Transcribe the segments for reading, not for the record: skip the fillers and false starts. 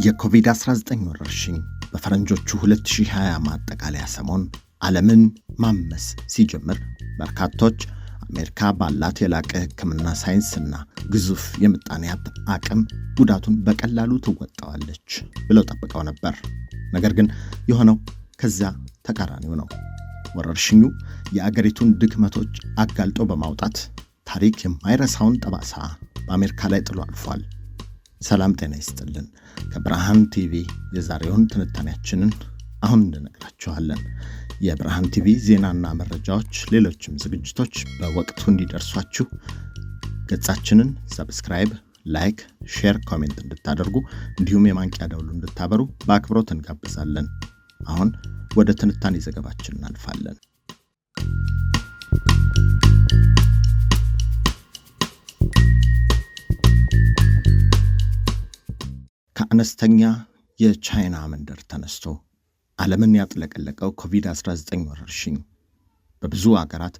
የኮቪድ-19 ወረርሽኝ በፈረንጆቹ 2020 ማጠቃለያ ሰሞን ዓለምን ማመስ ሲጀምር በርካቶች አሜሪካ ባላት የላቀ ሕክምና ሳይንስና ግዙፍ የምጣኔ ሀብት አቅም ጉዳቱን በቀላሉ ትወጣዋለች ብለው ጠብቀው ነበር። ነገር ግን የሆነው ከዚያ ተቃራኒው ነው። ወረርሽኙ የአገሪቱን ድክመቶች አጋልጦ በማውጣት ታሪክ የማይረሳውን ጠባሳ በአሜሪካ ላይ ጥሎ አልፏል። ሰላም ጤና ይስጥልን። ከብርሃን ቲቪ የዛሬውን ትንታኔያችንን አሁን እንነግራችኋለን። የብርሃን ቲቪ ዜናና መረጃዎች፣ ሌሎችም ዝግጅቶች በወቅቱ እንዲደርሷችሁ ገጻችንን ሰብስክራይብ፣ ላይክ፣ ሼር፣ ኮሜንት እንድታደርጉ እንዲሁም የማንቂያ ደውሉ እንድታበሩ በአክብሮት እንጋብዛለን። አሁን ወደ ትንታኔ ዘገባችን እናልፋለን። ከአነስተኛ የቻይና መንደር ተነስቶ ዓለምን ያጥለቀለቀው ኮቪድ-19 ወረርሽኝ በብዙ አገራት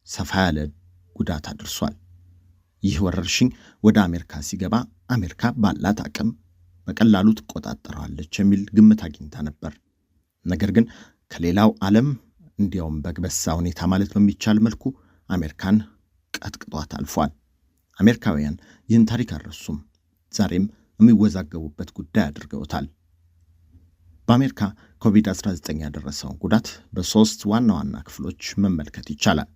ሰፋ ያለ ጉዳት አድርሷል። ይህ ወረርሽኝ ወደ አሜሪካ ሲገባ አሜሪካ ባላት አቅም በቀላሉ ትቆጣጠረዋለች የሚል ግምት አግኝታ ነበር። ነገር ግን ከሌላው ዓለም እንዲያውም በግበሳ ሁኔታ ማለት በሚቻል መልኩ አሜሪካን ቀጥቅጧት አልፏል። አሜሪካውያን ይህን ታሪክ አልረሱም። ዛሬም የሚወዛገቡበት ጉዳይ አድርገውታል። በአሜሪካ ኮቪድ-19 ያደረሰውን ጉዳት በሶስት ዋና ዋና ክፍሎች መመልከት ይቻላል።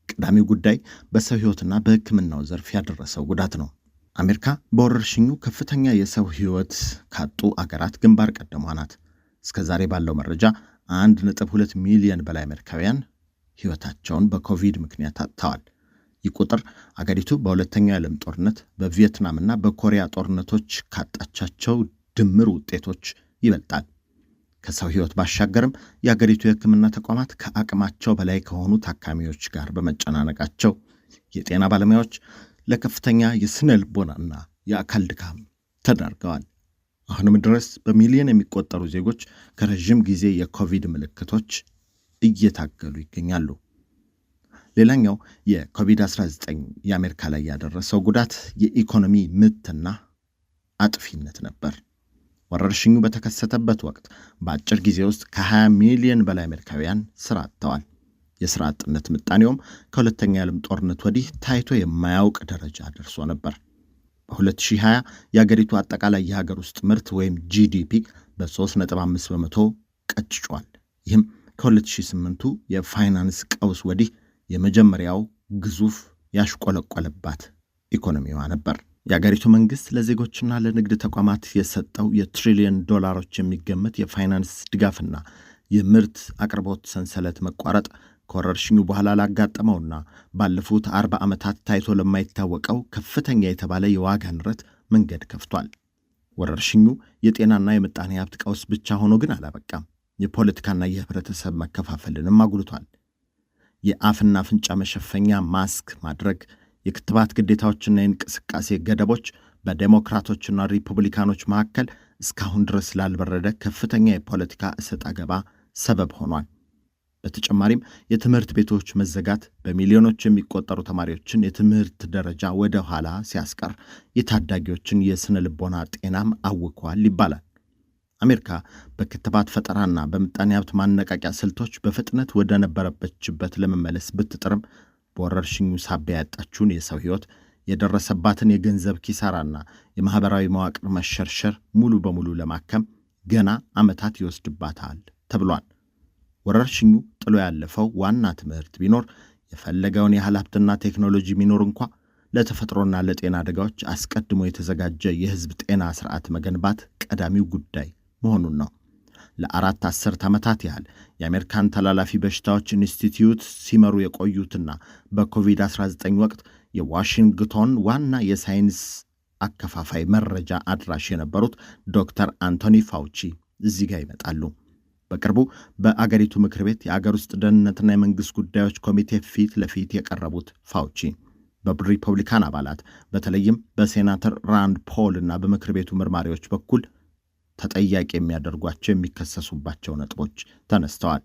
ቀዳሚው ጉዳይ በሰው ሕይወትና በሕክምናው ዘርፍ ያደረሰው ጉዳት ነው። አሜሪካ በወረርሽኙ ከፍተኛ የሰው ሕይወት ካጡ አገራት ግንባር ቀደሟ ናት። እስከ ዛሬ ባለው መረጃ 1.2 ሚሊዮን በላይ አሜሪካውያን ሕይወታቸውን በኮቪድ ምክንያት አጥተዋል። ይህ ቁጥር አገሪቱ በሁለተኛው የዓለም ጦርነት፣ በቪየትናምና በኮሪያ ጦርነቶች ካጣቻቸው ድምር ውጤቶች ይበልጣል። ከሰው ሕይወት ባሻገርም የአገሪቱ የሕክምና ተቋማት ከአቅማቸው በላይ ከሆኑ ታካሚዎች ጋር በመጨናነቃቸው የጤና ባለሙያዎች ለከፍተኛ የስነ ልቦናና የአካል ድካም ተዳርገዋል። አሁንም ድረስ በሚሊዮን የሚቆጠሩ ዜጎች ከረዥም ጊዜ የኮቪድ ምልክቶች እየታገሉ ይገኛሉ። ሌላኛው የኮቪድ-19 የአሜሪካ ላይ ያደረሰው ጉዳት የኢኮኖሚ ምትና አጥፊነት ነበር። ወረርሽኙ በተከሰተበት ወቅት በአጭር ጊዜ ውስጥ ከ20 ሚሊዮን በላይ አሜሪካውያን ስራ አጥተዋል። የስራ አጥነት ምጣኔውም ከሁለተኛ የዓለም ጦርነት ወዲህ ታይቶ የማያውቅ ደረጃ ደርሶ ነበር። በ2020 የአገሪቱ አጠቃላይ የሀገር ውስጥ ምርት ወይም ጂዲፒ በ3.5 በመቶ ቀጭጯል። ይህም ከ2008ቱ የፋይናንስ ቀውስ ወዲህ የመጀመሪያው ግዙፍ ያሽቆለቆለባት ኢኮኖሚዋ ነበር። የአገሪቱ መንግስት ለዜጎችና ለንግድ ተቋማት የሰጠው የትሪሊየን ዶላሮች የሚገመት የፋይናንስ ድጋፍና የምርት አቅርቦት ሰንሰለት መቋረጥ ከወረርሽኙ በኋላ ላጋጠመውና ባለፉት 40 ዓመታት ታይቶ ለማይታወቀው ከፍተኛ የተባለ የዋጋ ንረት መንገድ ከፍቷል። ወረርሽኙ የጤናና የምጣኔ ሀብት ቀውስ ብቻ ሆኖ ግን አላበቃም። የፖለቲካና የህብረተሰብ መከፋፈልንም አጉልቷል። የአፍና አፍንጫ መሸፈኛ ማስክ ማድረግ፣ የክትባት ግዴታዎችና የእንቅስቃሴ ገደቦች በዴሞክራቶችና ሪፑብሊካኖች መካከል እስካሁን ድረስ ላልበረደ ከፍተኛ የፖለቲካ እሰጥ አገባ ሰበብ ሆኗል። በተጨማሪም የትምህርት ቤቶች መዘጋት በሚሊዮኖች የሚቆጠሩ ተማሪዎችን የትምህርት ደረጃ ወደ ኋላ ሲያስቀር የታዳጊዎችን የስነ ልቦና ጤናም አውኳል ይባላል። አሜሪካ በክትባት ፈጠራና በምጣኔ ሀብት ማነቃቂያ ስልቶች በፍጥነት ወደ ነበረበችበት ለመመለስ ብትጥርም በወረርሽኙ ሳቢያ ያጣችውን የሰው ሕይወት፣ የደረሰባትን የገንዘብ ኪሳራና የማኅበራዊ መዋቅር መሸርሸር ሙሉ በሙሉ ለማከም ገና ዓመታት ይወስድባታል ተብሏል። ወረርሽኙ ጥሎ ያለፈው ዋና ትምህርት ቢኖር የፈለገውን ያህል ሀብትና ቴክኖሎጂ ቢኖር እንኳ ለተፈጥሮና ለጤና አደጋዎች አስቀድሞ የተዘጋጀ የሕዝብ ጤና ስርዓት መገንባት ቀዳሚው ጉዳይ መሆኑን ነው። ለ4 አስርት ዓመታት ያህል የአሜሪካን ተላላፊ በሽታዎች ኢንስቲትዩት ሲመሩ የቆዩትና በኮቪድ-19 ወቅት የዋሽንግቶን ዋና የሳይንስ አከፋፋይ መረጃ አድራሽ የነበሩት ዶክተር አንቶኒ ፋውቺ እዚህ ጋር ይመጣሉ። በቅርቡ በአገሪቱ ምክር ቤት የአገር ውስጥ ደህንነትና የመንግሥት ጉዳዮች ኮሚቴ ፊት ለፊት የቀረቡት ፋውቺ በሪፐብሊካን አባላት በተለይም በሴናተር ራንድ ፖል እና በምክር ቤቱ መርማሪዎች በኩል ተጠያቂ የሚያደርጓቸው የሚከሰሱባቸው ነጥቦች ተነስተዋል።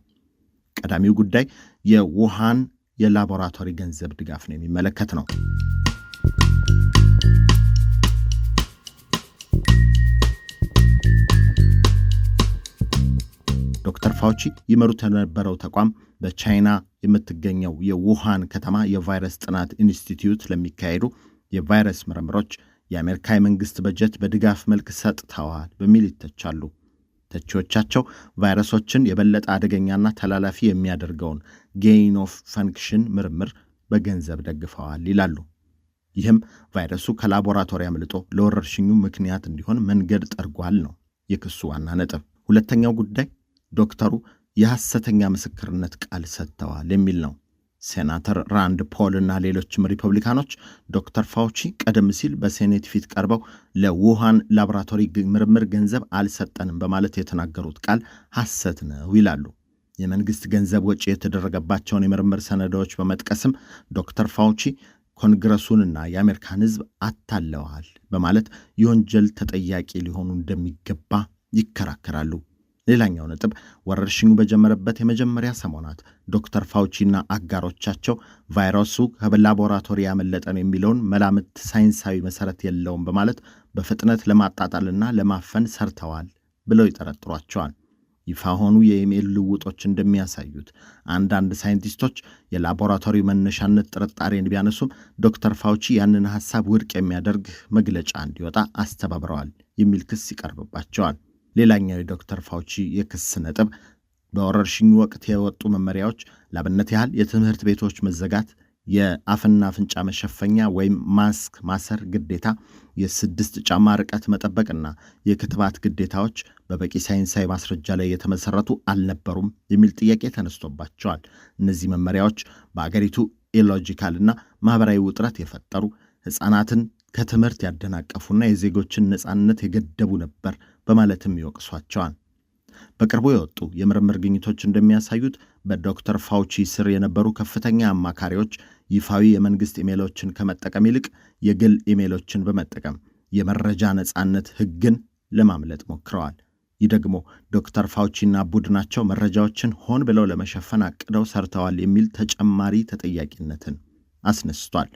ቀዳሚው ጉዳይ የውሃን የላቦራቶሪ ገንዘብ ድጋፍ ነው የሚመለከት ነው። ዶክተር ፋውቺ ይመሩት የነበረው ተቋም በቻይና የምትገኘው የውሃን ከተማ የቫይረስ ጥናት ኢንስቲትዩት ለሚካሄዱ የቫይረስ ምርምሮች የአሜሪካ የመንግሥት በጀት በድጋፍ መልክ ሰጥተዋል በሚል ይተቻሉ። ተቺዎቻቸው ቫይረሶችን የበለጠ አደገኛና ተላላፊ የሚያደርገውን ጌይን ኦፍ ፈንክሽን ምርምር በገንዘብ ደግፈዋል ይላሉ። ይህም ቫይረሱ ከላቦራቶሪ አምልጦ ለወረርሽኙ ምክንያት እንዲሆን መንገድ ጠርጓል ነው የክሱ ዋና ነጥብ። ሁለተኛው ጉዳይ ዶክተሩ የሐሰተኛ ምስክርነት ቃል ሰጥተዋል የሚል ነው። ሴናተር ራንድ ፖል እና ሌሎችም ሪፐብሊካኖች ዶክተር ፋውቺ ቀደም ሲል በሴኔት ፊት ቀርበው ለውሃን ላቦራቶሪ ምርምር ገንዘብ አልሰጠንም በማለት የተናገሩት ቃል ሐሰት ነው ይላሉ። የመንግሥት ገንዘብ ወጪ የተደረገባቸውን የምርምር ሰነዶች በመጥቀስም ዶክተር ፋውቺ ኮንግረሱንና የአሜሪካን ሕዝብ አታለዋል በማለት የወንጀል ተጠያቂ ሊሆኑ እንደሚገባ ይከራከራሉ። ሌላኛው ነጥብ ወረርሽኙ በጀመረበት የመጀመሪያ ሰሞናት ዶክተር ፋውቺና አጋሮቻቸው ቫይረሱ ከላቦራቶሪ ያመለጠን የሚለውን መላምት ሳይንሳዊ መሰረት የለውም በማለት በፍጥነት ለማጣጣልና ለማፈን ሰርተዋል ብለው ይጠረጥሯቸዋል። ይፋ ሆኑ የኢሜል ልውጦች እንደሚያሳዩት አንዳንድ ሳይንቲስቶች የላቦራቶሪ መነሻነት ጥርጣሬን ቢያነሱም ዶክተር ፋውቺ ያንን ሐሳብ ውድቅ የሚያደርግ መግለጫ እንዲወጣ አስተባብረዋል የሚል ክስ ይቀርብባቸዋል። ሌላኛው የዶክተር ፋውቺ የክስ ነጥብ በወረርሽኙ ወቅት የወጡ መመሪያዎች ለአብነት ያህል የትምህርት ቤቶች መዘጋት፣ የአፍና አፍንጫ መሸፈኛ ወይም ማስክ ማሰር ግዴታ፣ የ6 ጫማ ርቀት መጠበቅና የክትባት ግዴታዎች በበቂ ሳይንሳዊ ማስረጃ ላይ የተመሰረቱ አልነበሩም የሚል ጥያቄ ተነስቶባቸዋል። እነዚህ መመሪያዎች በአገሪቱ ኢሎጂካልና ማህበራዊ ውጥረት የፈጠሩ፣ ሕፃናትን ከትምህርት ያደናቀፉና የዜጎችን ነጻነት የገደቡ ነበር በማለትም ይወቅሷቸዋል። በቅርቡ የወጡ የምርምር ግኝቶች እንደሚያሳዩት በዶክተር ፋውቺ ስር የነበሩ ከፍተኛ አማካሪዎች ይፋዊ የመንግሥት ኢሜሎችን ከመጠቀም ይልቅ የግል ኢሜሎችን በመጠቀም የመረጃ ነጻነት ሕግን ለማምለጥ ሞክረዋል። ይህ ደግሞ ዶክተር ፋውቺና ቡድናቸው መረጃዎችን ሆን ብለው ለመሸፈን አቅደው ሰርተዋል የሚል ተጨማሪ ተጠያቂነትን አስነስቷል።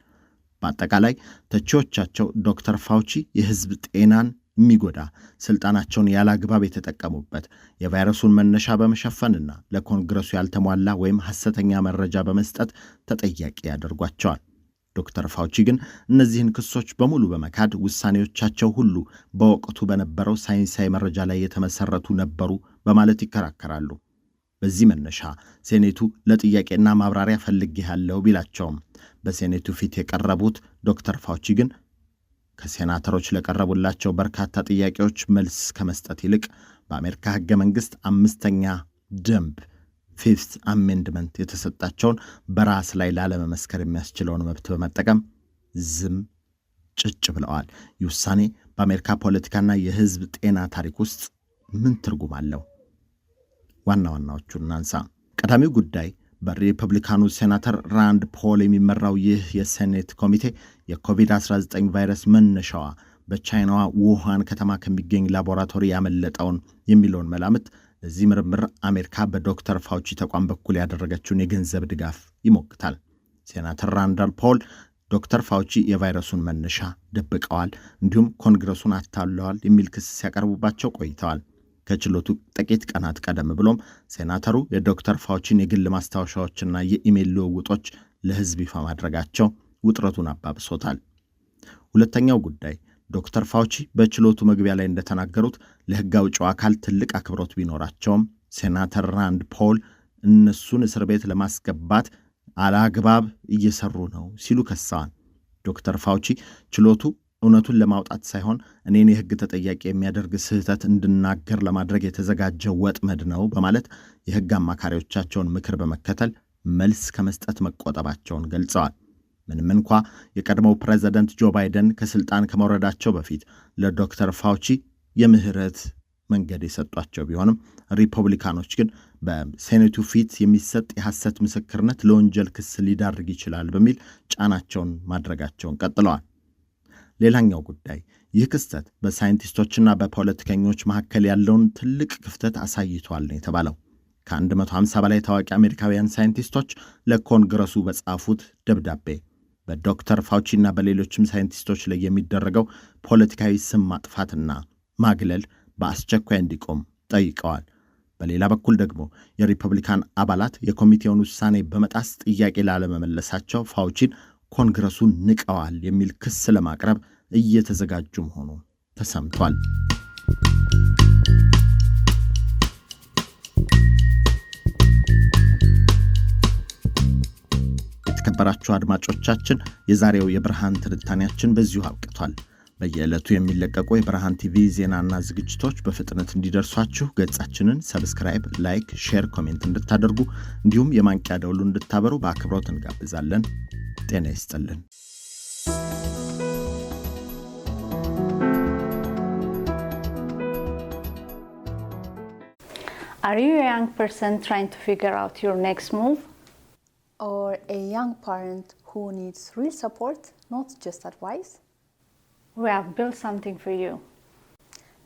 በአጠቃላይ ተቺዎቻቸው ዶክተር ፋውቺ የሕዝብ ጤናን የሚጎዳ ስልጣናቸውን ያላግባብ የተጠቀሙበት የቫይረሱን መነሻ በመሸፈንና ለኮንግረሱ ያልተሟላ ወይም ሐሰተኛ መረጃ በመስጠት ተጠያቂ ያደርጓቸዋል። ዶክተር ፋውቺ ግን እነዚህን ክሶች በሙሉ በመካድ ውሳኔዎቻቸው ሁሉ በወቅቱ በነበረው ሳይንሳዊ መረጃ ላይ የተመሰረቱ ነበሩ በማለት ይከራከራሉ። በዚህ መነሻ ሴኔቱ ለጥያቄና ማብራሪያ ፈልጌያለሁ ቢላቸውም በሴኔቱ ፊት የቀረቡት ዶክተር ፋውቺ ግን ከሴናተሮች ለቀረቡላቸው በርካታ ጥያቄዎች መልስ ከመስጠት ይልቅ በአሜሪካ ሕገ መንግሥት 5ኛ ደንብ ፊፍት አሜንድመንት የተሰጣቸውን በራስ ላይ ላለመመስከር የሚያስችለውን መብት በመጠቀም ዝም ጭጭ ብለዋል። ይህ ውሳኔ በአሜሪካ ፖለቲካና የሕዝብ ጤና ታሪክ ውስጥ ምን ትርጉም አለው? ዋና ዋናዎቹን እናንሳ። ቀዳሚው ጉዳይ በሪፐብሊካኑ ሴናተር ራንድ ፖል የሚመራው ይህ የሴኔት ኮሚቴ የኮቪድ-19 ቫይረስ መነሻዋ በቻይናዋ ውሃን ከተማ ከሚገኝ ላቦራቶሪ ያመለጠውን የሚለውን መላምት ለዚህ ምርምር አሜሪካ በዶክተር ፋውቺ ተቋም በኩል ያደረገችውን የገንዘብ ድጋፍ ይሞግታል። ሴናተር ራንድ ፖል ዶክተር ፋውቺ የቫይረሱን መነሻ ደብቀዋል፣ እንዲሁም ኮንግረሱን አታለዋል የሚል ክስ ሲያቀርቡባቸው ቆይተዋል። ከችሎቱ ጥቂት ቀናት ቀደም ብሎም ሴናተሩ የዶክተር ፋውቺን የግል ማስታወሻዎችና የኢሜል ልውውጦች ለሕዝብ ይፋ ማድረጋቸው ውጥረቱን አባብሶታል። ሁለተኛው ጉዳይ ዶክተር ፋውቺ በችሎቱ መግቢያ ላይ እንደተናገሩት ለሕግ አውጪው አካል ትልቅ አክብሮት ቢኖራቸውም ሴናተር ራንድ ፖል እነሱን እስር ቤት ለማስገባት አላግባብ እየሰሩ ነው ሲሉ ከሰዋል። ዶክተር ፋውቺ ችሎቱ እውነቱን ለማውጣት ሳይሆን እኔን የሕግ ተጠያቂ የሚያደርግ ስህተት እንድናገር ለማድረግ የተዘጋጀ ወጥመድ ነው በማለት የሕግ አማካሪዎቻቸውን ምክር በመከተል መልስ ከመስጠት መቆጠባቸውን ገልጸዋል። ምንም እንኳ የቀድሞው ፕሬዝዳንት ጆ ባይደን ከስልጣን ከመውረዳቸው በፊት ለዶክተር ፋውቺ የምህረት መንገድ የሰጧቸው ቢሆንም ሪፐብሊካኖች ግን በሴኔቱ ፊት የሚሰጥ የሐሰት ምስክርነት ለወንጀል ክስ ሊዳርግ ይችላል በሚል ጫናቸውን ማድረጋቸውን ቀጥለዋል። ሌላኛው ጉዳይ ይህ ክስተት በሳይንቲስቶችና በፖለቲከኞች መካከል ያለውን ትልቅ ክፍተት አሳይቷል ነው የተባለው። ከ150 በላይ ታዋቂ አሜሪካውያን ሳይንቲስቶች ለኮንግረሱ በጻፉት ደብዳቤ በዶክተር ፋውቺና በሌሎችም ሳይንቲስቶች ላይ የሚደረገው ፖለቲካዊ ስም ማጥፋትና ማግለል በአስቸኳይ እንዲቆም ጠይቀዋል። በሌላ በኩል ደግሞ የሪፐብሊካን አባላት የኮሚቴውን ውሳኔ በመጣስ ጥያቄ ላለመመለሳቸው ፋውቺን ኮንግረሱን ንቀዋል የሚል ክስ ለማቅረብ እየተዘጋጁ መሆኑ ተሰምቷል። የተከበራችሁ አድማጮቻችን የዛሬው የብርሃን ትንታኔያችን በዚሁ አብቅቷል። በየዕለቱ የሚለቀቁ የብርሃን ቲቪ ዜናና ዝግጅቶች በፍጥነት እንዲደርሷችሁ ገጻችንን ሰብስክራይብ፣ ላይክ፣ ሼር፣ ኮሜንት እንድታደርጉ እንዲሁም የማንቂያ ደውሉን እንድታበሩ በአክብሮት እንጋብዛለን። ጤና ይስጥልን። Are you a young person trying to figure out your next move? Or a young parent who needs real support, not just advice? We have built something for you.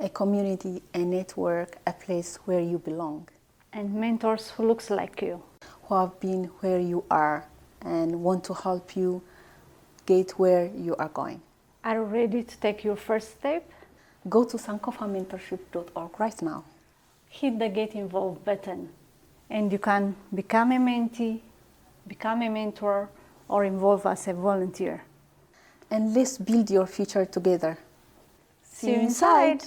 A community, a network, a place where you belong. And mentors who looks like you. Who have been where you are and want to help you get where you are going. Are you ready to take your first step? Go to sankofamentorship.org right now. Hit the Get Involved button and you can become a mentee, become a mentor, or involve as a volunteer. And let's build your future together. See you inside!